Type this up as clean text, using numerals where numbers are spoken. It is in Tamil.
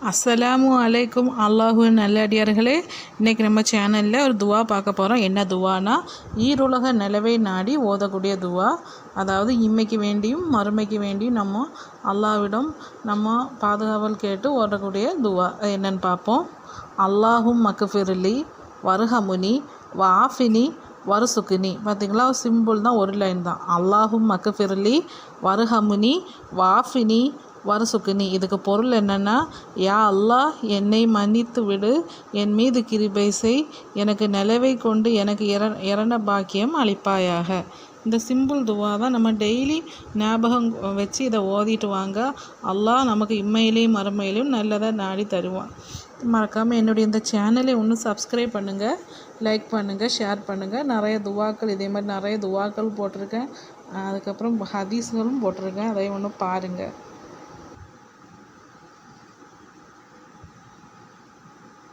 அஸ்ஸலாமு அலைக்கும் அல்லாஹு நல்லடியார்களே. இன்றைக்கி நம்ம சேனலில் ஒரு துவா பார்க்க போகிறோம். என்ன துவானா, ஈருலக நிலவை நாடி ஓதக்கூடிய துவா. அதாவது இம்மைக்கு வேண்டியும் மறுமைக்கு வேண்டியும் நம்ம அல்லாஹ்விடம் நம்ம பாதுகாவல் கேட்டு ஓதக்கூடிய துவா. என்னன்னு பார்ப்போம். அல்லாஹும் மக்ஃபிர்லி வர்ஹமுனி வாஃபினி வருசுக்குனி. பார்த்திங்களா, சிம்பிள் தான், ஒரு லைன் தான். அல்லாஹும் மக்ஃபிர்லி வர்ஹமுனி வாஃபினி வருசுக்குனி. இதுக்கு பொருள் என்னென்னா, யா அல்லாஹ், என்னை மன்னித்து விடு, என் மீது கிருபை செய், எனக்கு நிலவை கொண்டு எனக்கு இரண பாக்கியம் அளிப்பாயாக. இந்த சிம்பிள் துவா தான் நம்ம டெய்லி ஞாபகம் வச்சு இதை ஓதிட்டு வாங்க. அல்லாஹ் நமக்கு இம்மையிலையும் மறுமையிலையும் நல்லதை நாடி தருவான். மறக்காமல் என்னுடைய இந்த சேனலை இன்னும் சப்ஸ்கிரைப் பண்ணுங்கள், லைக் பண்ணுங்கள், ஷேர் பண்ணுங்கள். நிறைய துவாக்கள், இதே மாதிரி நிறைய துவாக்கள் போட்டிருக்கேன். அதுக்கப்புறம் ஹதீஸ்களும் போட்டிருக்கேன், அதையும் ஒன்று பாருங்கள்.